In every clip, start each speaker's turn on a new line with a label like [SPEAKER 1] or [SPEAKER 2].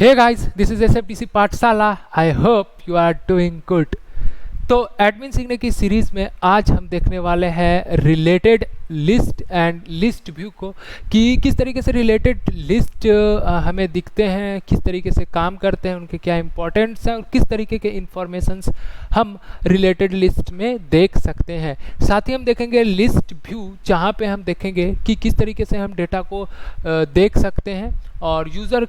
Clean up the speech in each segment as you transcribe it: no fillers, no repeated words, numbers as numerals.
[SPEAKER 1] Hey guys, this is SFDC पाठशाला. I hope you are doing good. तो admin सीखने की सीरीज में आज हम देखने वाले हैं related list and list view को, कि किस तरीके से रिलेटेड लिस्ट हमें दिखते हैं, किस तरीके से काम करते हैं, उनके क्या इंपॉर्टेंस है और किस तरीके के इंफॉर्मेशंस हम रिलेटेड लिस्ट में देख सकते हैं. साथ ही हम देखेंगे लिस्ट व्यू, जहाँ पे हम देखेंगे कि किस तरीके से हम डेटा को देख सकते हैं और यूज़र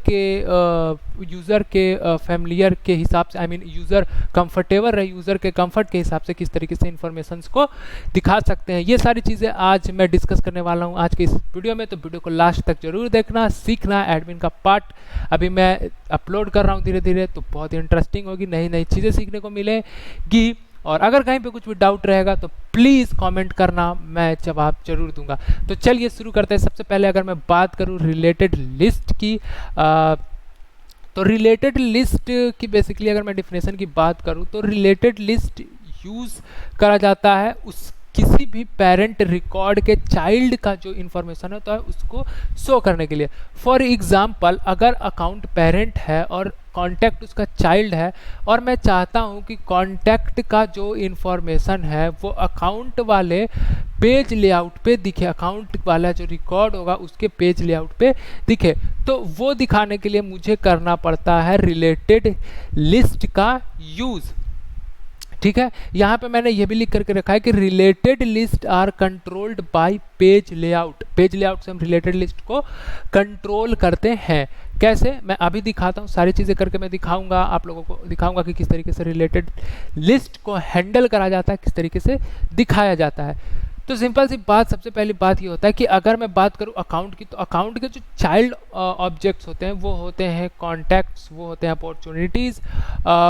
[SPEAKER 1] के फैमिलियर के हिसाब से, यूज़र कंफर्टेबल रहे, यूज़र के कंफर्ट के हिसाब से किस तरीके से इंफॉर्मेशंस को दिखा सकते हैं. ये सारी चीज़ें आज मैं डिस्कस करने वाला हूँ आज के इस वीडियो में. तो वीडियो को लास्ट तक जरूर देखना. सीखना एडमिन का पार्ट अभी मैं अपलोड कर रहा हूँ धीरे धीरे, तो बहुत ही इंटरेस्टिंग होगी, नई नई चीज़ें सीखने को मिलेगी. और अगर कहीं पे कुछ भी डाउट रहेगा तो प्लीज़ कमेंट करना, मैं जवाब जरूर दूंगा. तो चलिए शुरू करते हैं. सबसे पहले अगर मैं बात करूँ रिलेटेड लिस्ट की, तो रिलेटेड लिस्ट की बेसिकली अगर मैं डिफिनेशन की बात करूँ तो रिलेटेड लिस्ट यूज़ करा जाता है उस किसी भी पेरेंट रिकॉर्ड के चाइल्ड का जो इन्फॉर्मेशन होता है उसको शो करने के लिए. फॉर एग्जांपल, अगर अकाउंट पेरेंट है और कॉन्टैक्ट उसका चाइल्ड है और मैं चाहता हूं कि कॉन्टैक्ट का जो इन्फॉर्मेशन है वो अकाउंट वाले पेज लेआउट पे दिखे, अकाउंट वाला जो रिकॉर्ड होगा उसके पेज लेआउट पे दिखे, तो वो दिखाने के लिए मुझे करना पड़ता है रिलेटेड लिस्ट का यूज़. ठीक है, यहाँ पे मैंने ये भी लिख करके रखा है कि related list are controlled by page layout. Page layout से हम रिलेटेड लिस्ट को कंट्रोल करते हैं. कैसे, मैं अभी दिखाता हूँ, सारी चीज़ें करके मैं दिखाऊंगा, आप लोगों को दिखाऊंगा कि किस तरीके से रिलेटेड लिस्ट को हैंडल करा जाता है, किस तरीके से दिखाया जाता है. तो सिंपल सी बात, सबसे पहली बात ये होता है कि अगर मैं बात करूँ अकाउंट की, तो अकाउंट के जो चाइल्ड ऑब्जेक्ट्स होते हैं वो होते हैं कॉन्टैक्ट्स, वो होते हैं अपॉर्चुनिटीज़,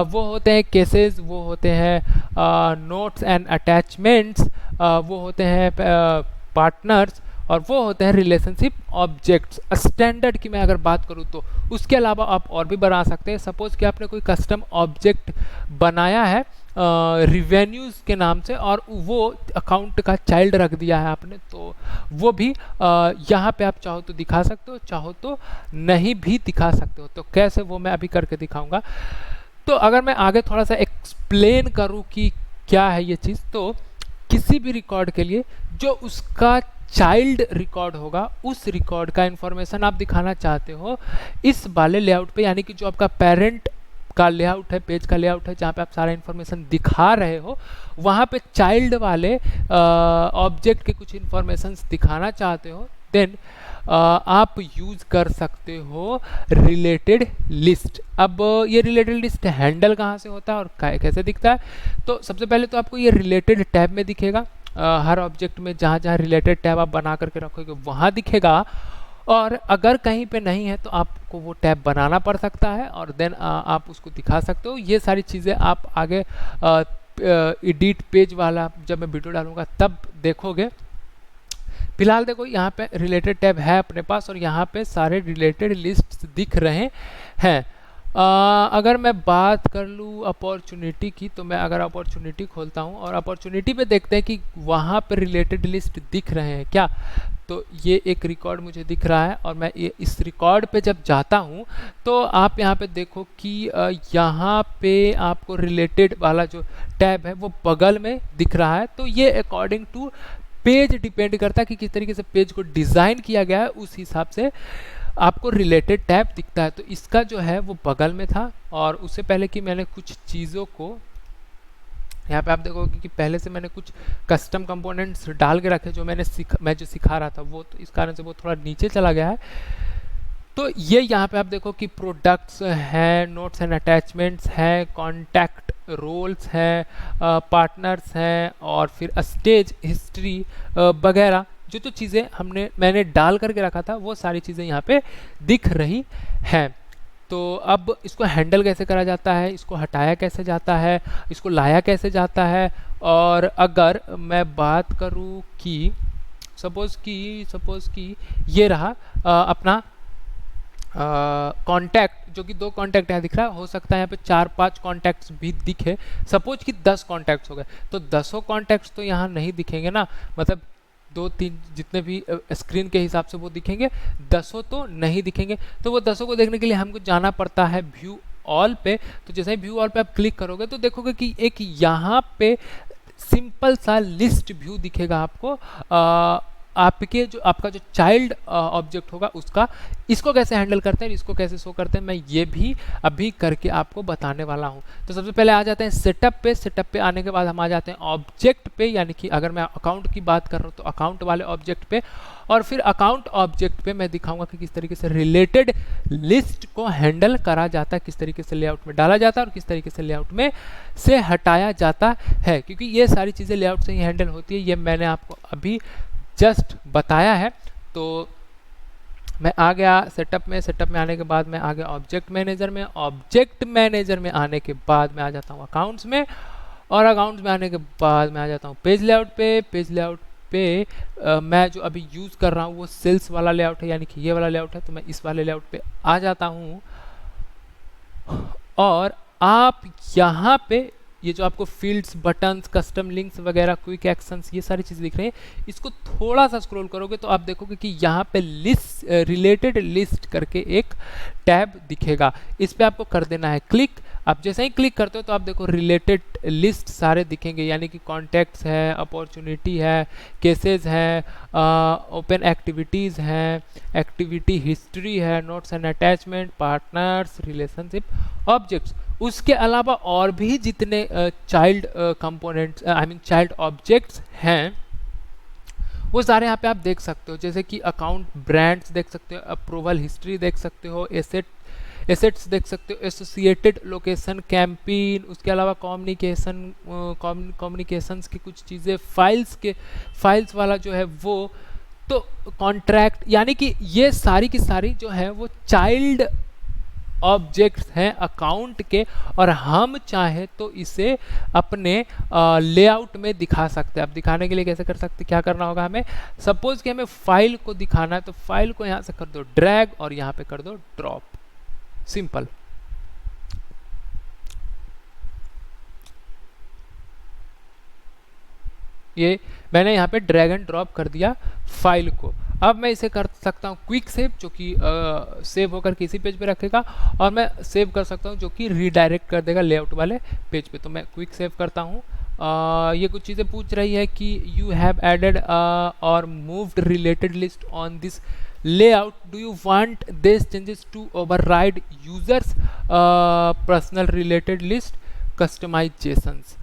[SPEAKER 1] वो होते हैं केसेस, वो होते हैं नोट्स एंड अटैचमेंट्स, वो होते हैं पार्टनर्स, और वो होते हैं रिलेशनशिप ऑब्जेक्ट्स. स्टैंडर्ड की मैं अगर बात करूँ तो उसके अलावा आप और भी बना सकते हैं. सपोज़ कि आपने कोई कस्टम ऑब्जेक्ट बनाया है रिवेन्यूज़ के नाम से और वो अकाउंट का चाइल्ड रख दिया है आपने, तो वो भी यहाँ पे आप चाहो तो दिखा सकते हो, चाहो तो नहीं भी दिखा सकते हो. तो कैसे, वो मैं अभी करके दिखाऊंगा. तो अगर मैं आगे थोड़ा सा एक्सप्लेन करूँ कि क्या है ये चीज़, तो किसी भी रिकॉर्ड के लिए जो उसका चाइल्ड रिकॉर्ड होगा उस रिकॉर्ड का इंफॉर्मेशन आप दिखाना चाहते हो इस वाले लेआउट पे, यानी कि जो आपका पेरेंट का लेआउट है, पेज का लेआउट है, जहाँ पे आप सारा इन्फॉर्मेशन दिखा रहे हो, वहाँ पे चाइल्ड वाले ऑब्जेक्ट के कुछ इन्फॉर्मेशंस दिखाना चाहते हो, देन आप यूज़ कर सकते हो रिलेटेड लिस्ट. अब ये रिलेटेड लिस्ट हैंडल कहाँ से होता है और कैसे दिखता है, तो सबसे पहले तो आपको ये रिलेटेड टैब में दिखेगा. हर ऑब्जेक्ट में जहाँ जहाँ रिलेटेड टैब आप बना करके रखोगे वहाँ दिखेगा, और अगर कहीं पे नहीं है तो आपको वो टैब बनाना पड़ सकता है और देन आप उसको दिखा सकते हो. ये सारी चीज़ें आप आगे एडिट पेज वाला जब मैं वीडियो डालूंगा तब देखोगे. फिलहाल देखो, यहाँ पे रिलेटेड टैब है अपने पास और यहाँ पे सारे रिलेटेड लिस्ट दिख रहे हैं. अगर मैं बात कर लूँ अपॉर्चुनिटी की, तो मैं अगर अपॉर्चुनिटी खोलता हूँ और अपॉर्चुनिटी पे देखते हैं कि वहाँ पे रिलेटेड लिस्ट दिख रहे हैं क्या, तो ये एक रिकॉर्ड मुझे दिख रहा है और मैं ये इस रिकॉर्ड पे जब जाता हूँ तो आप यहाँ पे देखो कि यहाँ पे आपको रिलेटेड वाला जो टैब है वो बगल में दिख रहा है. तो ये अकॉर्डिंग टू पेज डिपेंड करता है कि किस तरीके से पेज को डिज़ाइन किया गया है, उस हिसाब से आपको रिलेटेड टैब दिखता है. तो इसका जो है वो बगल में था, और उससे पहले कि मैंने कुछ चीज़ों को यहाँ पे आप देखोगे कि पहले से मैंने कुछ कस्टम कंपोनेंट्स डाल के रखे जो मैं जो सिखा रहा था, वो तो इस कारण से वो थोड़ा नीचे चला गया है. तो ये यहाँ पे आप देखो कि प्रोडक्ट्स हैं, नोट्स एंड अटैचमेंट्स हैं, कॉन्टैक्ट रोल्स हैं, पार्टनर्स हैं, और फिर स्टेज हिस्ट्री वगैरह जो चीज़ें मैंने डाल करके रखा था वो सारी चीज़ें यहाँ पे दिख रही हैं. तो अब इसको हैंडल कैसे करा जाता है, इसको हटाया कैसे जाता है, इसको लाया कैसे जाता है, और अगर मैं बात करूँ कि सपोज़ कि ये रहा अपना कॉन्टैक्ट, जो कि 2 कॉन्टैक्ट यहाँ दिख रहा है, हो सकता है यहाँ पे 4-5 कॉन्टैक्ट्स भी दिखे. सपोज कि 10 कॉन्टैक्ट्स हो गए, तो 10 कॉन्टैक्ट्स तो यहाँ नहीं दिखेंगे ना, मतलब दो तीन जितने भी स्क्रीन के हिसाब से वो दिखेंगे, 10 तो नहीं दिखेंगे। तो वो 10 को देखने के लिए हमको जाना पड़ता है व्यू ऑल पे। तो जैसे ही व्यू ऑल पे आप क्लिक करोगे तो देखोगे कि एक यहाँ पे सिंपल सा लिस्ट व्यू दिखेगा आपको, आपके जो आपका जो चाइल्ड ऑब्जेक्ट होगा उसका। इसको कैसे हैंडल करते हैं, इसको कैसे शो करते हैं, मैं ये भी अभी करके आपको बताने वाला हूँ। तो सबसे पहले आ जाते हैं सेटअप पे। सेटअप पे आने के बाद हम आ जाते हैं ऑब्जेक्ट पे, यानी कि अगर मैं अकाउंट की बात कर रहा हूँ तो अकाउंट वाले ऑब्जेक्ट पे। और फिर अकाउंट ऑब्जेक्ट पे मैं दिखाऊंगा कि किस तरीके से रिलेटेड लिस्ट को हैंडल करा जाता है, किस तरीके से लेआउट में डाला जाता है और किस तरीके से लेआउट में से हटाया जाता है, क्योंकि ये सारी चीज़ें लेआउट से ही हैंडल होती है। ये मैंने आपको अभी जस्ट बताया है। तो मैं आ गया सेटअप में। सेटअप में आने के बाद मैं आ गया ऑब्जेक्ट मैनेजर में। ऑब्जेक्ट मैनेजर में आने के बाद मैं आ जाता हूँ अकाउंट्स में। और अकाउंट्स में आने के बाद मैं आ जाता हूँ पेज लेआउट पे। पेज लेआउट पे मैं जो अभी यूज़ कर रहा हूँ वो सेल्स वाला लेआउट है, यानी कि ये वाला लेआउट है। तो मैं इस वाले लेआउट पे आ जाता हूँ। और आप यहाँ पे ये जो आपको फील्ड्स, बटन्स, कस्टम लिंक्स वगैरह, क्विक एक्शंस, ये सारी चीज़ें दिख रही हैं, इसको थोड़ा सा स्क्रॉल करोगे तो आप देखोगे कि यहाँ पे लिस्ट, रिलेटेड लिस्ट करके एक टैब दिखेगा। इस पे आपको कर देना है क्लिक। आप जैसे ही क्लिक करते हो तो आप देखो रिलेटेड लिस्ट सारे दिखेंगे, यानी कि कॉन्टैक्ट्स है, अपॉर्चुनिटी है, केसेस है, ओपन एक्टिविटीज़ हैं, एक्टिविटी हिस्ट्री है, notes and attachment, partners, relationship, objects. उसके अलावा और भी जितने child components, I mean child objects हैं, वो सारे यहाँ पे आप देख सकते हो। जैसे कि अकाउंट ब्रांड्स देख सकते हो, अप्रूवल हिस्ट्री देख सकते हो, एसेट्स देख सकते हो, एसोसिएटेड लोकेशन, कैंपेन, उसके अलावा कम्युनिकेशंस की कुछ चीज़ें, फाइल्स वाला जो है वो, तो कॉन्ट्रैक्ट, यानी कि ये सारी की सारी जो है वो चाइल्ड ऑब्जेक्ट्स हैं अकाउंट के। और हम चाहे तो इसे अपने लेआउट में दिखा सकते हैं। अब दिखाने के लिए कैसे कर सकते, क्या करना होगा हमें, सपोज कि हमें फाइल को दिखाना है तो फाइल को यहाँ से कर दो ड्रैग और यहाँ पे कर दो ड्रॉप, सिंपल। ये मैंने यहाँ पे ड्रैग एंड ड्रॉप कर दिया फाइल को। अब मैं इसे कर सकता हूँ क्विक सेव, जो कि सेव होकर किसी पेज पे रखेगा, और मैं सेव कर सकता हूँ जो कि रीडायरेक्ट कर देगा लेआउट वाले पेज पे। तो मैं क्विक सेव करता हूँ। ये कुछ चीज़ें पूछ रही है कि यू हैव एडेड और moved related list on this layout, do you want these changes to override users personal related list customizations?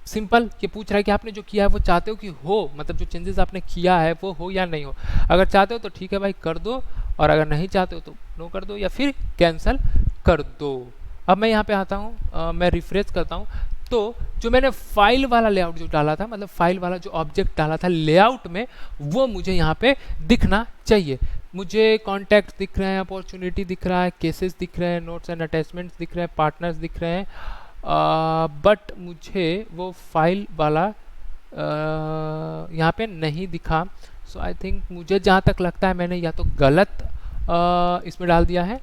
[SPEAKER 1] Simple ये पूछ रहा है कि आपने जो किया है वो चाहते हो कि हो, मतलब जो चेंजेस आपने किया है वो हो या नहीं हो। अगर चाहते हो तो ठीक है भाई कर दो, और अगर नहीं चाहते हो तो नो कर दो या फिर कैंसिल कर दो। अब मैं यहाँ पे आता हूँ, मैं रिफ्रेश करता हूँ। तो जो मैंने फाइल वाला लेआउट जो डाला था, मतलब फाइल वाला जो ऑब्जेक्ट डाला था लेआउट में, वो मुझे यहाँ पे दिखना चाहिए। मुझे कॉन्टैक्ट दिख रहे हैं, अपॉर्चुनिटी दिख रहा है, केसेस दिख रहे हैं, नोट्स एंड अटैचमेंट्स दिख रहे हैं, पार्टनर्स दिख रहे हैं, बट मुझे वो फाइल वाला यहाँ पे नहीं दिखा। सो आई थिंक, मुझे जहाँ तक लगता है मैंने या तो गलत इसमें डाल दिया है,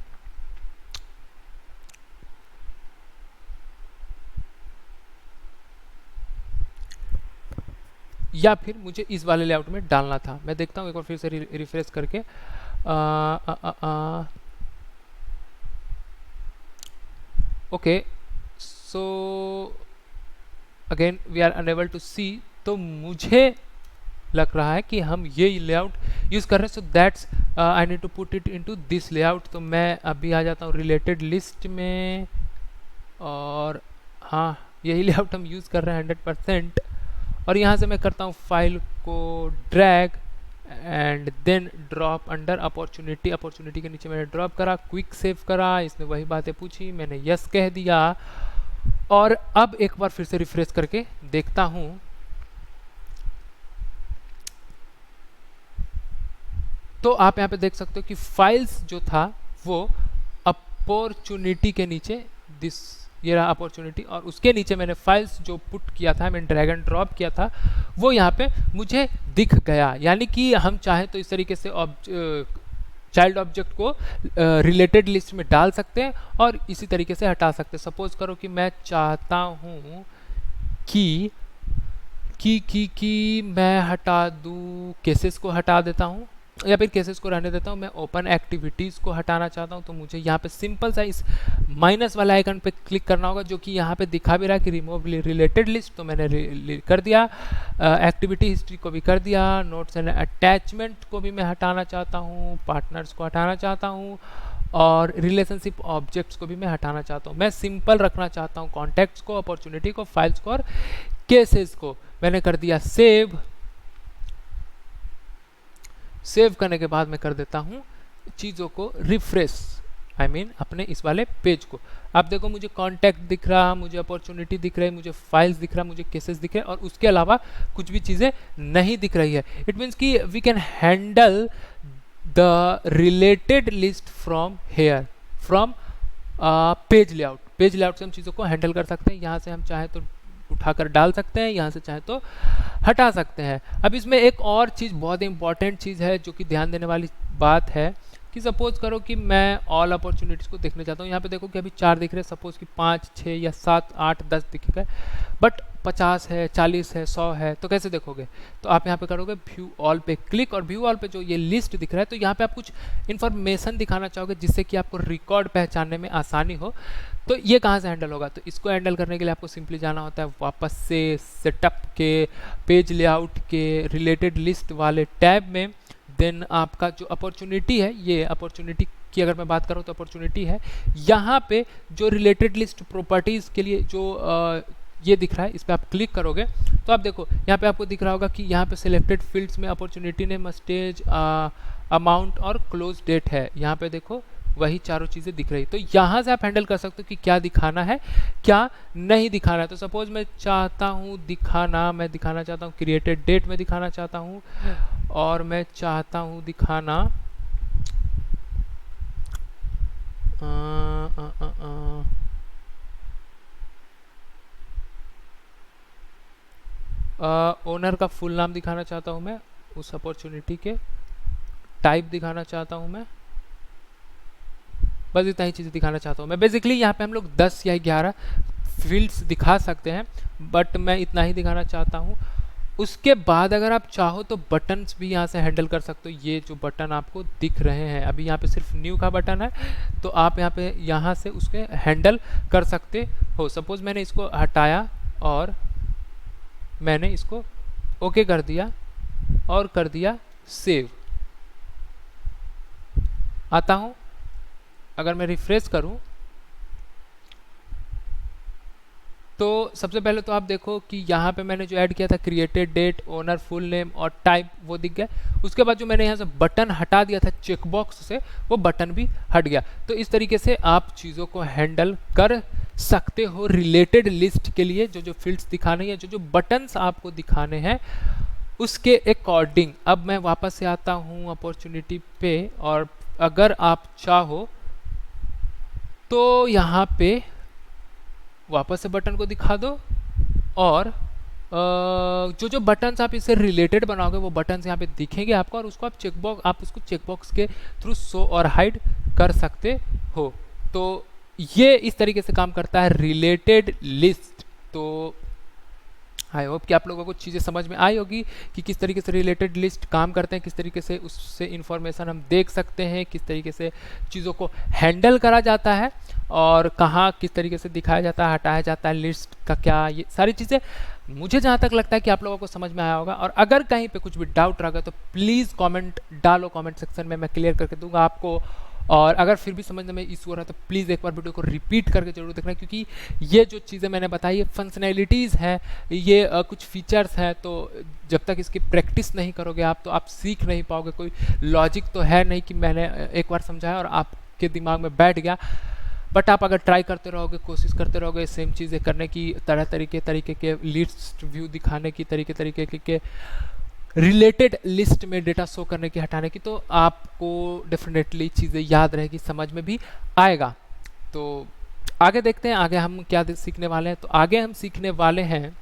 [SPEAKER 1] या फिर मुझे इस वाले लेआउट में डालना था। मैं देखता हूँ एक बार फिर से रिफ्रेश करके। Okay, so again we are unable to see. तो मुझे लग रहा है कि हम ये लेआउट यूज़ कर रहे हैं। So that's I need to put it into this layout. तो मैं अभी आ जाता हूँ रिलेटेड लिस्ट में, और हाँ यही लेआउट हम यूज़ कर रहे हैं 100%। और यहाँ से मैं करता हूँ फाइल को drag and then drop under opportunity. Opportunity के नीचे मैंने ड्रॉप करा, क्विक सेव करा, इसने वही बातें पूछी, मैंने यस कह दिया। और अब एक बार फिर से रिफ्रेश करके देखता हूँ। तो आप यहाँ पे देख सकते हो कि फाइल्स जो था वो अपॉर्चुनिटी के नीचे, दिस ये रहा अपॉर्चुनिटी, और उसके नीचे मैंने फाइल्स जो पुट किया था, मैंने ड्रैग एंड ड्रॉप किया था, वो यहाँ पे मुझे दिख गया। यानी कि हम चाहें तो इस तरीके से चाइल्ड ऑब्जेक्ट को रिलेटेड लिस्ट में डाल सकते हैं और इसी तरीके से हटा सकते हैं। सपोज करो कि मैं चाहता हूँ कि की मैं हटा दूँ, केसेस को हटा देता हूँ या फिर केसेस को रहने देता हूँ। मैं ओपन एक्टिविटीज़ को हटाना चाहता हूँ, तो मुझे यहाँ पे सिंपल सा इस माइनस वाला आइकन पे क्लिक करना होगा, जो कि यहाँ पे दिखा भी रहा है कि रिमूव रिलेटेड लिस्ट, तो मैंने कर दिया। एक्टिविटी हिस्ट्री को भी कर दिया। नोट्स एंड अटैचमेंट को भी मैं हटाना चाहता हूँ, पार्टनर्स को हटाना चाहता हूँ, और रिलेशनशिप ऑब्जेक्ट्स को भी मैं हटाना चाहता हूँ। मैं सिंपल रखना चाहता हूँ कॉन्टैक्ट्स को, अपॉर्चुनिटी को, फाइल्स को और केसेस को। मैंने कर दिया सेव। सेव करने के बाद मैं कर देता हूँ चीज़ों को रिफ्रेश, अपने इस वाले पेज को। आप देखो मुझे कॉन्टैक्ट दिख रहा, मुझे अपॉर्चुनिटी दिख रही, मुझे फाइल्स दिख रहा, मुझे केसेस दिख रहे, और उसके अलावा कुछ भी चीज़ें नहीं दिख रही है। इट मीन्स कि we can handle the related list from here, from page layout. Page layout से हम चीज़ों को हैंडल कर सकते हैं। यहाँ से हम चाहे तो उठाकर डाल सकते हैं, यहाँ से चाहे तो हटा सकते हैं। अब इसमें एक और चीज़, बहुत इंपॉर्टेंट चीज़ है जो कि ध्यान देने वाली बात है, कि सपोज करो कि मैं ऑल अपॉर्चुनिटीज़ को देखने चाहता हूँ। यहाँ पे देखो कि अभी 4 दिख रहे हैं, सपोज कि 5, 6 या 7, 8, 10 दिख गए, बट 50 है, 40 है, 100 है, तो कैसे देखोगे? तो आप यहाँ पे करोगे व्यू ऑल पे क्लिक, और व्यू ऑल पे जो ये लिस्ट दिख रहा है, तो यहाँ पे आप कुछ इन्फॉर्मेशन दिखाना चाहोगे जिससे कि आपको रिकॉर्ड पहचानने में आसानी हो। तो ये कहाँ से हैंडल होगा? तो इसको हैंडल करने के लिए आपको सिंपली जाना होता है वापस से सेटअप के, पेज लेआउट के, रिलेटेड लिस्ट वाले टैब में। देन आपका जो अपॉर्चुनिटी है, ये अपॉर्चुनिटी की अगर मैं बात करूँ तो अपॉर्चुनिटी है, यहाँ पे जो रिलेटेड लिस्ट प्रॉपर्टीज़ के लिए जो ये दिख रहा है, इस पर आप क्लिक करोगे तो आप देखो यहाँ पे आपको दिख रहा होगा कि यहाँ पे सिलेक्टेड फील्ड्स में अपॉर्चुनिटी नेम, स्टेज, अमाउंट और क्लोज डेट है। यहाँ पे देखो वही चारों चीज़ें दिख रही। तो यहाँ से आप हैंडल कर सकते हो कि क्या दिखाना है, क्या नहीं दिखाना है। तो सपोज मैं चाहता हूँ दिखाना, मैं दिखाना चाहता हूँ क्रिएटेड डेट में दिखाना चाहता हूँ, और मैं चाहता हूँ दिखाना ओनर का फुल नाम दिखाना चाहता हूँ मैं, उस अपॉर्चुनिटी के टाइप दिखाना चाहता हूँ मैं, बस इतना ही चीज़ें दिखाना चाहता हूँ मैं। बेसिकली यहाँ पे हम लोग 10 या 11 फील्ड्स दिखा सकते हैं, बट मैं इतना ही दिखाना चाहता हूँ। उसके बाद अगर आप चाहो तो बटन्स भी यहाँ से हैंडल कर सकते हो। ये जो बटन आपको दिख रहे हैं, अभी यहाँ पे सिर्फ न्यू का बटन है, तो आप यहाँ से उसके हैंडल कर सकते हो। सपोज मैंने इसको हटाया और मैंने इसको ओके कर दिया और कर दिया सेव। आता हूँ, अगर मैं रिफ्रेश करूं तो सबसे पहले तो आप देखो कि यहाँ पे मैंने जो ऐड किया था created date, owner, full name और टाइप, वो दिख गया। उसके बाद जो मैंने यहाँ से बटन हटा दिया था चेकबॉक्स से, वो बटन भी हट गया। तो इस तरीके से आप चीज़ों को हैंडल कर सकते हो रिलेटेड लिस्ट के लिए। जो जो फील्ड्स दिखाने हैं, जो जो बटन्स आपको दिखाने हैं, उसके अकॉर्डिंग। अब मैं वापस से आता हूँ अपॉर्चुनिटी पे, और अगर आप चाहो तो यहाँ पे वापस से बटन को दिखा दो, और जो जो बटन्स आप इससे रिलेटेड बनाओगे वो बटन्स यहाँ पे दिखेंगे आपको, और उसको आप उसको चेकबॉक्स के थ्रू शो और हाइड कर सकते हो। तो ये इस तरीके से काम करता है रिलेटेड लिस्ट। तो आई होप कि आप लोगों को चीज़ें समझ में आई होगी कि किस तरीके से रिलेटेड लिस्ट काम करते हैं, किस तरीके से उससे इंफॉर्मेशन हम देख सकते हैं, किस तरीके से चीज़ों को हैंडल करा जाता है, और कहाँ किस तरीके से दिखाया जाता है, हटाया जाता है, लिस्ट का क्या, ये सारी चीज़ें मुझे जहाँ तक लगता है कि आप लोगों को समझ में आया होगा। और अगर कहीं पे कुछ भी डाउट रह गया तो प्लीज़ कमेंट डालो कमेंट सेक्शन में, मैं क्लियर करके दूंगा आपको। और अगर फिर भी समझने में इशू हो रहा है तो प्लीज़ एक बार वीडियो को रिपीट करके जरूर देखना, क्योंकि ये जो चीज़ें मैंने बताई, ये फंक्शनैलिटीज़ हैं, ये कुछ फीचर्स हैं, तो जब तक इसकी प्रैक्टिस नहीं करोगे आप, तो आप सीख नहीं पाओगे। कोई लॉजिक तो है नहीं कि मैंने एक बार समझाया और आपके दिमाग में बैठ गया, बट आप अगर ट्राई करते रहोगे, कोशिश करते रहोगे सेम चीज़ें करने की, तरह तरीके के लिस्ट व्यू दिखाने की, तरीके के रिलेटेड लिस्ट में डेटा शो करने की, हटाने की, तो आपको डेफिनेटली चीज़ें याद रहेगी, समझ में भी आएगा। तो आगे देखते हैं आगे हम क्या सीखने वाले हैं। तो आगे हम सीखने वाले हैं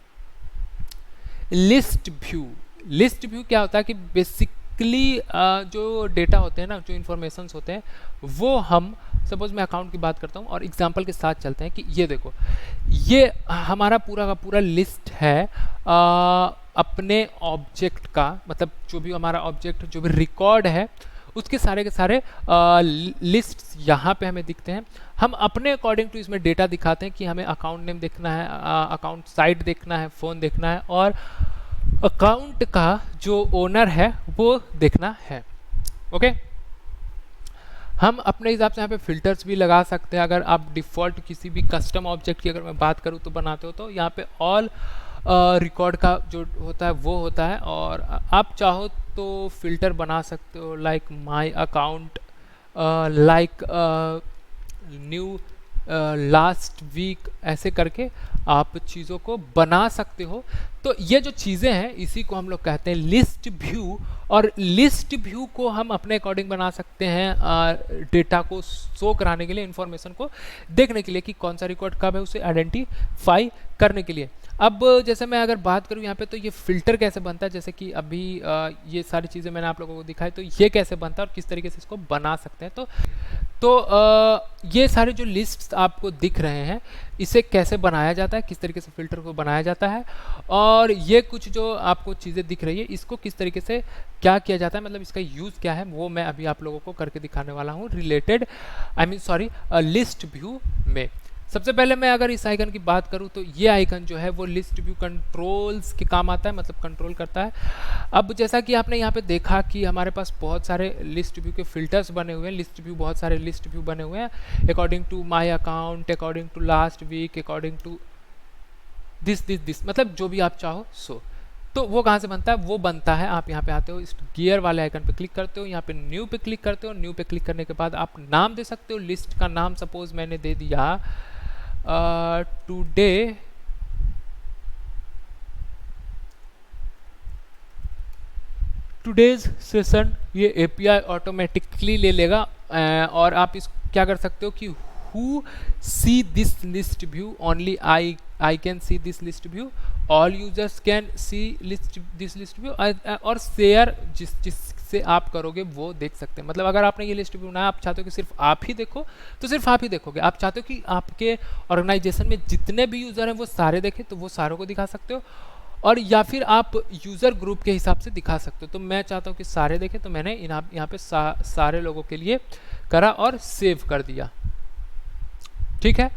[SPEAKER 1] लिस्ट व्यू। लिस्ट व्यू क्या होता है कि बेसिकली जो डेटा होते हैं ना, जो इन्फॉर्मेशंस होते हैं, वो हम सपोज मैं अकाउंट की बात करता हूँ और एग्जांपल के साथ चलते हैं कि ये देखो, ये हमारा पूरा का पूरा लिस्ट है अपने ऑब्जेक्ट का, मतलब जो भी हमारा ऑब्जेक्ट जो भी रिकॉर्ड है उसके सारे के सारे लिस्ट यहाँ पे हमें दिखते हैं। हम अपने अकॉर्डिंग टू इसमें डेटा दिखाते हैं कि हमें अकाउंट नेम देखना है, अकाउंट साइट देखना है, फ़ोन देखना है और अकाउंट का जो ओनर है वो देखना है। ओके, हम अपने हिसाब से यहाँ पे फिल्टर्स भी लगा सकते हैं। अगर आप डिफ़ॉल्ट किसी भी कस्टम ऑब्जेक्ट की अगर मैं बात करूँ तो बनाते हो तो यहाँ पे ऑल रिकॉर्ड का जो होता है वो होता है, और आप चाहो तो फिल्टर बना सकते हो like my account, like new, last week, ऐसे करके आप चीज़ों को बना सकते हो। तो ये जो चीज़ें हैं इसी को हम लोग कहते हैं लिस्ट व्यू, और लिस्ट व्यू को हम अपने अकॉर्डिंग बना सकते हैं डेटा को शो कराने के लिए, इंफॉर्मेशन को देखने के लिए कि कौन सा रिकॉर्ड कब है, उसे आइडेंटिफाई करने के लिए। अब जैसे मैं अगर बात करूं यहाँ पे तो ये फ़िल्टर कैसे बनता है, जैसे कि अभी ये सारी चीज़ें मैंने आप लोगों को दिखाई, तो ये कैसे बनता है और किस तरीके से इसको बना सकते हैं। तो ये सारे जो लिस्ट्स आपको दिख रहे हैं इसे कैसे बनाया जाता है, किस तरीके से फ़िल्टर को बनाया जाता है, और ये कुछ जो आपको चीज़ें दिख रही है इसको किस तरीके से क्या किया जाता है, मतलब इसका यूज़ क्या है, वो मैं अभी आप लोगों को करके दिखाने वाला हूँ रिलेटेड, लिस्ट व्यू में। सबसे पहले मैं अगर इस आइकन की बात करूं तो ये आइकन जो है वो लिस्ट व्यू कंट्रोल्स के काम आता है, मतलब कंट्रोल करता है। अब जैसा कि आपने यहाँ पे देखा कि हमारे पास बहुत सारे लिस्ट व्यू के फिल्टर्स बने हुए हैं, लिस्ट व्यू बहुत सारे लिस्ट व्यू बने हुए हैं according to my account, according to last week, according to this, मतलब जो भी आप चाहो सो। तो वो कहाँ से बनता है, वो बनता है, आप यहाँ पे आते हो, इस गियर वाले आइकन पे क्लिक करते हो, यहाँ पे न्यू पे क्लिक करते हो, न्यू पे क्लिक करने के बाद आप नाम दे सकते हो, लिस्ट का नाम सपोज मैंने दे दिया टुडे टुडेज सेशन, ये एपीआई ऑटोमेटिकली ले लेगा। और आप इस क्या कर सकते हो कि who see this list view, only I can see this list view, all users can see this list view, और शेयर जिससे आप करोगे वो देख सकते हैं। मतलब अगर आपने ये लिस्ट व्यू बनाया, आप चाहते हो कि सिर्फ आप ही देखो तो सिर्फ आप ही देखोगे, आप चाहते हो कि आपके ऑर्गेनाइजेशन में जितने भी यूज़र हैं वो सारे देखें तो वो सारों को दिखा सकते हो, और या फिर आप यूज़र ग्रुप के हिसाब से दिखा सकते हो। तो मैं चाहता हूँ कि सारे देखें, तो मैंने यहाँ पे सारे लोगों के लिए करा और सेव कर दिया। ठीक है,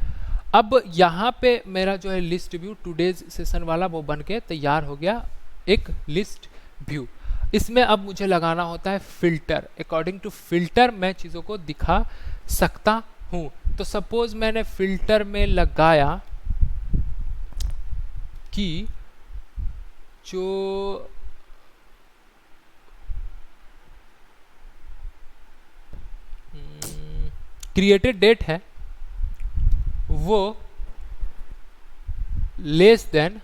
[SPEAKER 1] अब यहाँ पे मेरा जो है लिस्ट व्यू टुडेज सेशन वाला वो बन के तैयार हो गया, एक लिस्ट व्यू। इसमें अब मुझे लगाना होता है फिल्टर, अकॉर्डिंग टू फिल्टर मैं चीज़ों को दिखा सकता हूँ। तो सपोज मैंने फिल्टर में लगाया कि जो क्रिएटेड डेट है वो लेस देन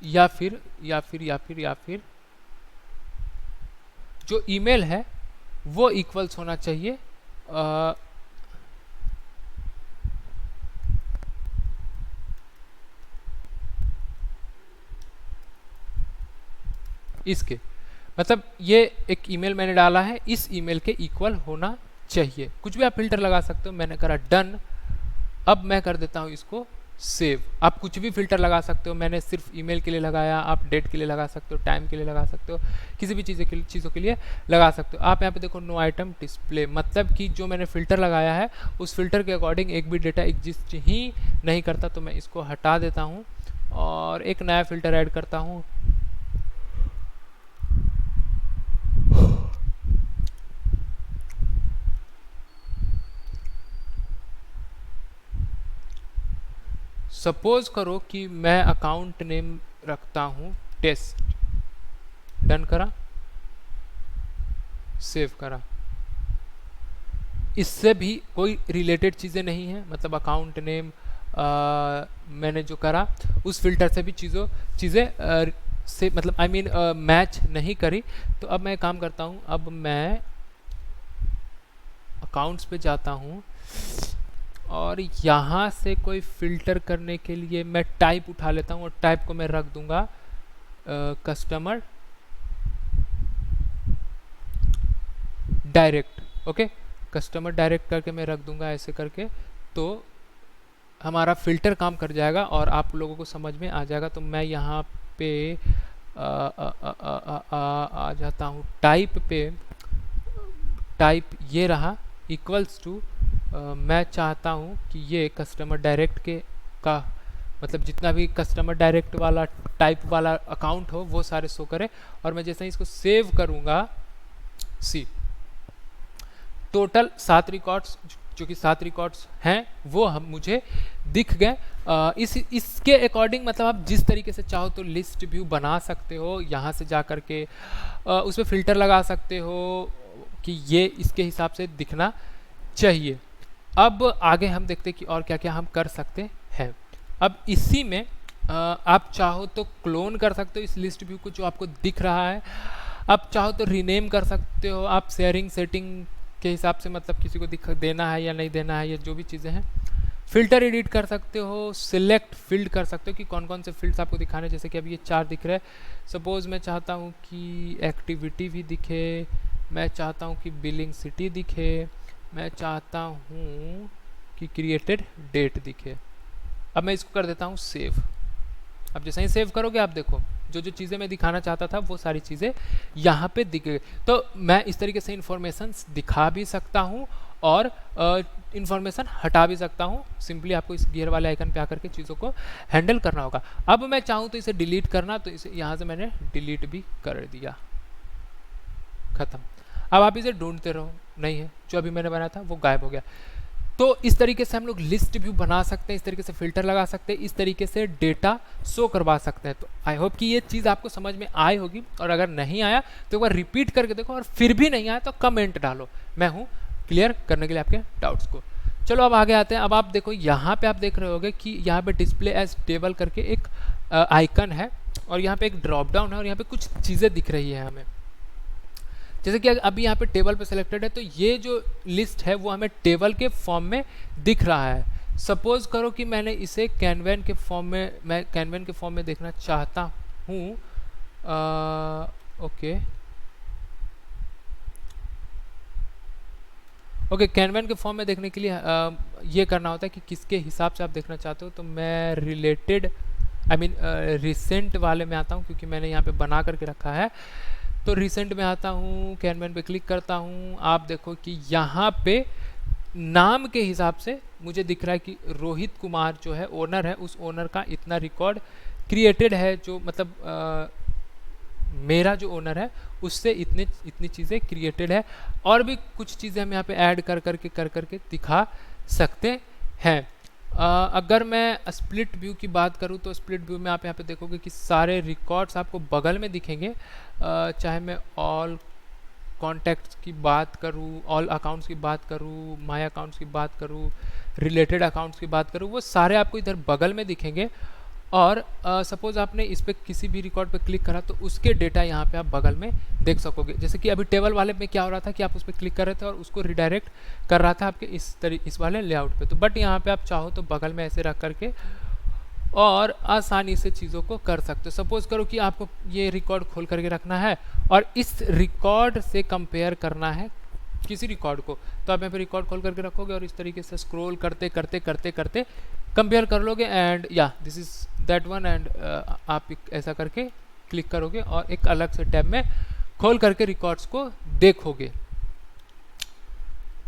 [SPEAKER 1] या फिर जो ईमेल है वो इक्वल्स होना चाहिए इसके, मतलब ये एक ईमेल मैंने डाला है, इस ईमेल के इक्वल होना चाहिए। कुछ भी आप फिल्टर लगा सकते हो, मैंने करा डन। अब मैं कर देता हूँ इसको सेव। आप कुछ भी फिल्टर लगा सकते हो, मैंने सिर्फ ईमेल के लिए लगाया, आप डेट के लिए लगा सकते हो, टाइम के लिए लगा सकते हो, किसी भी चीज़ों के लिए लगा सकते हो। आप यहाँ पे देखो नो आइटम डिस्प्ले, मतलब कि जो मैंने फ़िल्टर लगाया है उस फिल्टर के अकॉर्डिंग एक भी डेटा एग्जिस्ट ही नहीं करता। तो मैं इसको हटा देता हूँ और एक नया फ़िल्टर ऐड करता हूँ। सपोज करो कि मैं अकाउंट नेम रखता हूँ टेस्ट, डन करा, सेव करा। इससे भी कोई रिलेटेड चीज़ें नहीं है, मतलब अकाउंट नेम मैंने जो करा उस फिल्टर से भी चीज़ें से मतलब मैच नहीं करी। तो अब मैं काम करता हूँ, अब मैं अकाउंट्स पे जाता हूँ और यहाँ से कोई फ़िल्टर करने के लिए मैं टाइप उठा लेता हूँ और टाइप को मैं रख दूंगा customer direct. Okay, customer direct करके मैं रख दूंगा ऐसे करके। तो हमारा फ़िल्टर काम कर जाएगा और आप लोगों को समझ में आ जाएगा। तो मैं यहाँ पे आ जाता हूँ टाइप पे। टाइप ये रहा इक्वल्स टू, मैं चाहता हूँ कि ये कस्टमर डायरेक्ट के का मतलब जितना भी कस्टमर डायरेक्ट वाला टाइप वाला अकाउंट हो वो सारे शो करे। और मैं जैसे ही इसको सेव करूँगा, सी टोटल 7 रिकॉर्ड्स, जो कि 7 रिकॉर्ड्स हैं वो हम मुझे दिख गए। इसके अकॉर्डिंग मतलब आप जिस तरीके से चाहो तो लिस्ट व्यू बना सकते हो, यहाँ से जा कर के उस पर फिल्टर लगा सकते हो कि ये इसके हिसाब से दिखना चाहिए। अब आगे हम देखते हैं कि और क्या क्या हम कर सकते हैं। अब इसी में आप चाहो तो क्लोन कर सकते हो इस लिस्ट व्यू को जो आपको दिख रहा है। आप चाहो तो रीनेम कर सकते हो, आप शेयरिंग सेटिंग के हिसाब से मतलब किसी को दिख देना है या नहीं देना है, ये जो भी चीज़ें हैं। फिल्टर एडिट कर सकते हो, सिलेक्ट फील्ड कर सकते हो कि कौन कौन से फील्ड्स आपको दिखाने हैं। जैसे कि अभी ये 4 दिख रहे हैं। सपोज़ मैं चाहता हूँ कि एक्टिविटी भी दिखे, मैं चाहता हूँ कि बिलिंग सिटी दिखे, मैं चाहता हूँ कि क्रिएटेड डेट दिखे। अब मैं इसको कर देता हूँ सेव। अब जैसे ही सेव करोगे आप देखो जो जो चीज़ें मैं दिखाना चाहता था वो सारी चीज़ें यहाँ पे दिख गई। तो मैं इस तरीके से इन्फॉर्मेशन दिखा भी सकता हूँ और इन्फॉर्मेशन हटा भी सकता हूँ। सिंपली आपको इस गियर वाले आइकन पे आकर के चीज़ों को हैंडल करना होगा। अब मैं चाहूँ तो इसे डिलीट करना, तो इसे यहाँ से मैंने डिलीट भी कर दिया, ख़त्म। अब आप इसे ढूंढते रहो, नहीं है, जो अभी मैंने बनाया था वो गायब हो गया। तो इस तरीके से हम लोग लिस्ट व्यू बना सकते हैं, इस तरीके से फिल्टर लगा सकते हैं, इस तरीके से डेटा शो करवा सकते हैं। तो आई होप कि ये चीज़ आपको समझ में आई होगी, और अगर नहीं आया तो एक बार रिपीट करके देखो, और फिर भी नहीं आया तो कमेंट डालो, मैं हूँ क्लियर करने के लिए आपके डाउट्स को। चलो अब आगे आते हैं। अब आप देखो यहाँ पे आप देख रहे होगे कि यहाँ पे डिस्प्ले एज टेबल करके एक आइकन है, और यहाँ पे एक ड्रॉप डाउन है, और यहाँ पे कुछ चीज़ें दिख रही है हमें। जैसे कि अभी यहाँ पे टेबल पे सिलेक्टेड है, तो ये जो लिस्ट है वो हमें टेबल के फॉर्म में दिख रहा है। सपोज करो कि मैंने इसे कैनवन के फॉर्म में, मैं कैनवन के फॉर्म में देखना चाहता हूँ। ओके, कैनवन के फॉर्म में देखने के लिए ये करना होता है कि किसके हिसाब से आप देखना चाहते हो। तो मैं रिलेटेड रिसेंट वाले में आता हूँ, क्योंकि मैंने यहाँ पे बना करके रखा है। तो रिसेंट में आता हूँ, कैनवन पे क्लिक करता हूँ। आप देखो कि यहाँ पे नाम के हिसाब से मुझे दिख रहा है कि रोहित कुमार जो है ओनर है, उस ओनर का इतना रिकॉर्ड क्रिएटेड है, जो मतलब मेरा जो ओनर है उससे इतनी चीज़ें क्रिएटेड है। और भी कुछ चीज़ें हम यहाँ पे ऐड कर करके दिखा सकते हैं। अगर मैं स्प्लिट व्यू की बात करूँ तो स्प्लिट व्यू में आप यहाँ पे देखोगे कि सारे रिकॉर्ड्स आपको बगल में दिखेंगे। चाहे मैं ऑल कॉन्टैक्ट्स की बात करूँ, ऑल अकाउंट्स की बात करूँ, माय अकाउंट्स की बात करूँ, रिलेटेड अकाउंट्स की बात करूँ, वो सारे आपको इधर बगल में दिखेंगे। और सपोज़ आपने इस पर किसी भी रिकॉर्ड पे क्लिक करा तो उसके डेटा यहाँ पे आप बगल में देख सकोगे। जैसे कि अभी टेबल वाले में क्या हो रहा था कि आप उस पर क्लिक कर रहे थे और उसको रिडायरेक्ट कर रहा था आपके इस वाले लेआउट पे। तो बट यहाँ पे आप चाहो तो बगल में ऐसे रख करके और आसानी से चीज़ों को कर सकते हो। सपोज़ करो कि आपको ये रिकॉर्ड खोल करके रखना है और इस रिकॉर्ड से कंपेयर करना है किसी रिकॉर्ड को, तो आप यहाँ पे रिकॉर्ड खोल करके रखोगे और इस तरीके से स्क्रॉल करते करते कंपेयर कर लोगे, एंड या this is that one, and आप ऐसा करके क्लिक करोगे और एक अलग से टैब में खोल करके रिकॉर्ड्स को देखोगे।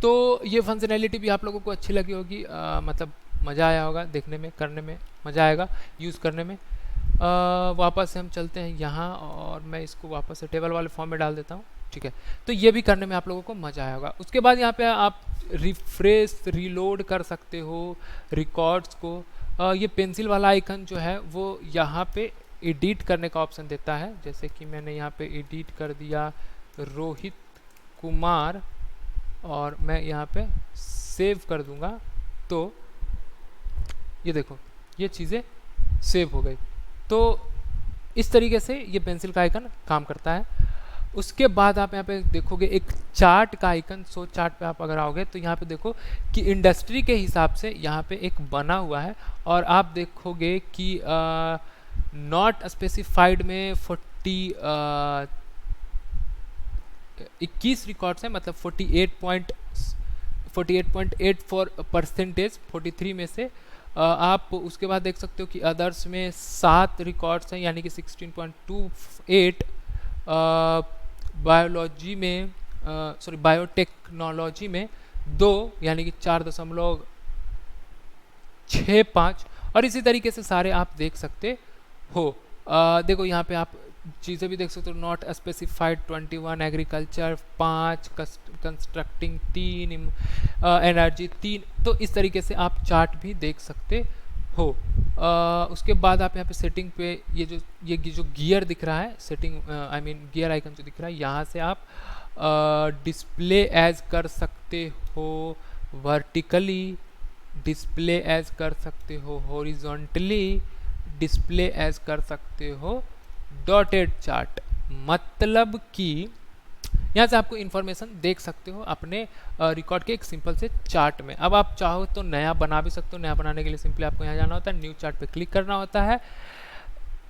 [SPEAKER 1] तो ये फंक्शनैलिटी भी आप लोगों को अच्छी लगी होगी, मतलब मज़ा आया होगा देखने में, करने में मज़ा आएगा, यूज़ करने में। वापस से हम चलते हैं यहाँ और मैं इसको वापस से टेबल वाले फॉर्म में डाल देता हूँ, ठीक है। तो ये भी करने में आप लोगों को मज़ा आया होगा। उसके बाद यहाँ पे आप रिफ्रेश रीलोड कर सकते हो रिकॉर्ड्स को। ये पेंसिल वाला आइकन जो है वो यहाँ पे एडिट करने का ऑप्शन देता है। जैसे कि मैंने यहाँ पे एडिट कर दिया रोहित कुमार और मैं यहाँ पे सेव कर दूँगा, तो ये देखो ये चीज़ें सेव हो गई। तो इस तरीके से ये पेंसिल का आइकन काम करता है। उसके बाद आप यहाँ पे देखोगे एक चार्ट का आइकन। सो चार्ट पे आप अगर आओगे तो यहाँ पे देखो कि इंडस्ट्री के हिसाब से यहाँ पे एक बना हुआ है, और आप देखोगे कि नॉट स्पेसिफाइड में 21 रिकॉर्ड्स हैं, मतलब 48.84%, 43 में से आप उसके बाद देख सकते हो कि अदर्स में 7 रिकॉर्ड्स हैं, यानी कि 16.28। बायोलॉजी में बायोटेक्नोलॉजी में 2, यानी कि 4.65। और इसी तरीके से सारे आप देख सकते हो। देखो यहाँ पे आप चीज़ें भी देख सकते हो, not specified 21, agriculture 5, constructing 3, energy 3। तो इस तरीके से आप चार्ट भी देख सकते हो। उसके बाद आप यहाँ पे सेटिंग पे ये जो गियर दिख रहा है, सेटिंग गियर आइकन जो दिख रहा है, यहाँ से आप डिस्प्ले एज कर सकते हो, वर्टिकली डिस्प्ले एज कर सकते हो, हॉरिजॉन्टली डिस्प्ले एज कर सकते हो, डॉटेड चार्ट। मतलब कि यहाँ से आपको इन्फॉर्मेशन देख सकते हो अपने रिकॉर्ड के एक सिंपल से चार्ट में। अब आप चाहो तो नया बना भी सकते हो। नया बनाने के लिए सिंपली आपको यहाँ जाना होता है, न्यू चार्ट पे क्लिक करना होता है,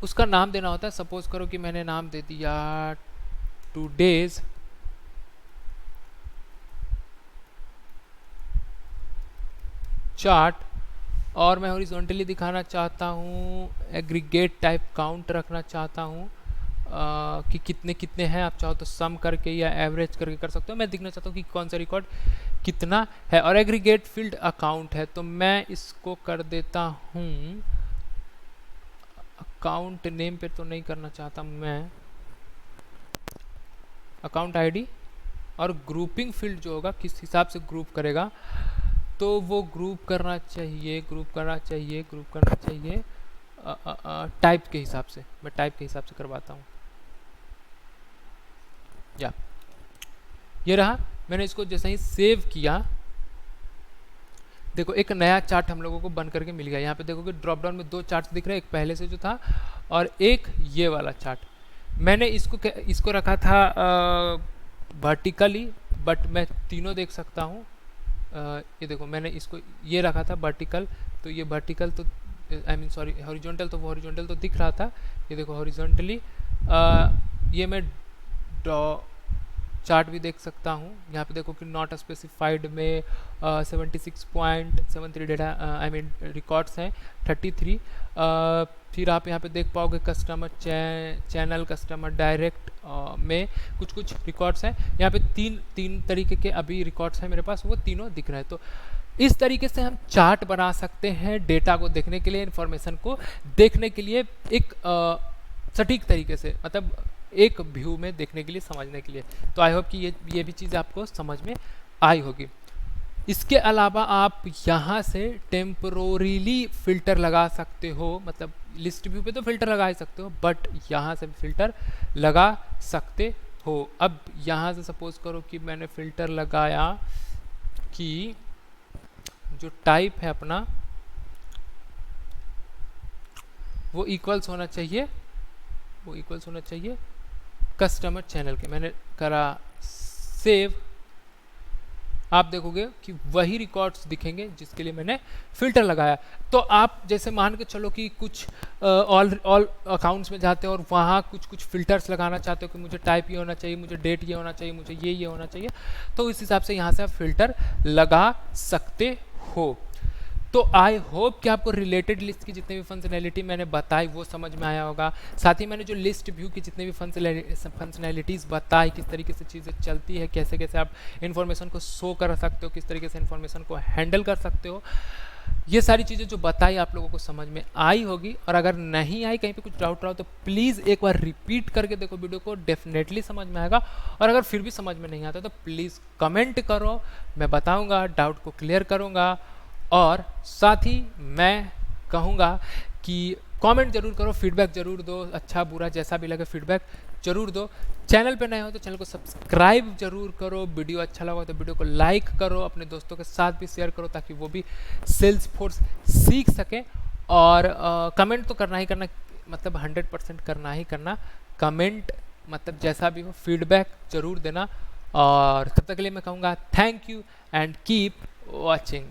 [SPEAKER 1] उसका नाम देना होता है। सपोज करो कि मैंने नाम दे दिया टुडेज चार्ट, और मैं हॉरिजॉन्टली दिखाना चाहता हूँ, एग्रीगेट टाइप काउंट रखना चाहता हूँ कि कितने कितने हैं। आप चाहो तो सम करके या एवरेज करके कर सकते हो। मैं दिखना चाहता हूँ कि कौन सा रिकॉर्ड कितना है, और एग्रीगेट फील्ड अकाउंट है, तो मैं इसको कर देता हूँ अकाउंट नेम पे तो नहीं करना चाहता मैं, अकाउंट आईडी। और ग्रुपिंग फील्ड जो होगा, किस हिसाब से ग्रुप करेगा, तो वो ग्रुप करना चाहिए टाइप के हिसाब से। मैं टाइप के हिसाब से करवाता हूँ। या ये रहा, मैंने इसको जैसे ही सेव किया, देखो एक नया चार्ट हम लोगों को बन करके मिल गया। यहाँ पे देखो कि ड्रॉप डाउन में 2 चार्ट्स दिख रहे हैं, एक पहले से जो था और एक ये वाला चार्ट। मैंने इसको रखा था वर्टिकली, बट मैं तीनों देख सकता हूँ। ये देखो मैंने इसको ये रखा था वर्टिकल, तो ये वर्टिकल तो हॉरिजॉन्टल, तो वो हॉरिजॉन्टल तो दिख रहा था। ये देखो हॉरिजॉन्टली ये मैं चार्ट भी देख सकता हूँ। यहाँ पे देखो कि नॉट स्पेसिफाइड में 76.73 डेटा रिकॉर्ड्स हैं, 33। फिर आप यहाँ पे देख पाओगे कस्टमर चैनल, कस्टमर डायरेक्ट में कुछ रिकॉर्ड्स हैं। यहाँ पे तीन तरीके के अभी रिकॉर्ड्स हैं मेरे पास, वो तीनों दिख रहे हैं। तो इस तरीके से हम चार्ट बना सकते हैं डेटा को देखने के लिए, इन्फॉर्मेशन को देखने के लिए, एक सटीक तरीके से, मतलब एक व्यू में देखने के लिए, समझने के लिए। तो आई होप कि ये भी चीज़ आपको समझ में आई होगी। इसके अलावा आप यहाँ से टेम्परोरीली फ़िल्टर लगा सकते हो, मतलब लिस्ट व्यू पे तो फ़िल्टर लगा ही सकते हो, बट यहाँ से फ़िल्टर लगा सकते हो। अब यहाँ से सपोज करो कि मैंने फ़िल्टर लगाया कि जो टाइप है अपना वो इक्वल्स होना चाहिए, कस्टमर चैनल के। मैंने करा सेव, आप देखोगे कि वही रिकॉर्ड्स दिखेंगे जिसके लिए मैंने फिल्टर लगाया। तो आप जैसे मान के चलो कि कुछ ऑल अकाउंट्स में जाते हो और वहाँ कुछ फिल्टर्स लगाना चाहते हो कि मुझे टाइप ये होना चाहिए, मुझे डेट ये होना चाहिए, मुझे ये होना चाहिए, तो इस हिसाब से यहाँ से आप फिल्टर लगा सकते हो। तो आई होप कि आपको रिलेटेड लिस्ट की जितनी भी फंक्शनैलिटी मैंने बताई वो समझ में आया होगा। साथ ही मैंने जो लिस्ट व्यू की जितनी भी फंक्शनैलिटीज़ बताई, किस तरीके से चीज़ें चलती है, कैसे कैसे आप इन्फॉर्मेशन को शो कर सकते हो, किस तरीके से इन्फॉर्मेशन को हैंडल कर सकते हो, ये सारी चीज़ें जो बताई आप लोगों को समझ में आई होगी। और अगर नहीं आई, कहीं पे कुछ डाउट रहा हो, तो प्लीज़ एक बार रिपीट करके देखो वीडियो को, डेफिनेटली समझ में आएगा। और अगर फिर भी समझ में नहीं आता तो प्लीज़ कमेंट करो, मैं बताऊँगा, डाउट को क्लियर करूँगा। और साथ ही मैं कहूँगा कि कमेंट जरूर करो, फीडबैक जरूर दो, अच्छा बुरा जैसा भी लगे फीडबैक जरूर दो। चैनल पे नए हो तो चैनल को सब्सक्राइब जरूर करो, वीडियो अच्छा लगा तो वीडियो को लाइक करो, अपने दोस्तों के साथ भी शेयर करो ताकि वो भी सेल्सफोर्स सीख सकें। और कमेंट तो करना ही करना, मतलब 100% करना ही करना कमेंट, मतलब जैसा भी हो फीडबैक जरूर देना। और तब तक के लिए मैं कहूँगा thank you and keep watching.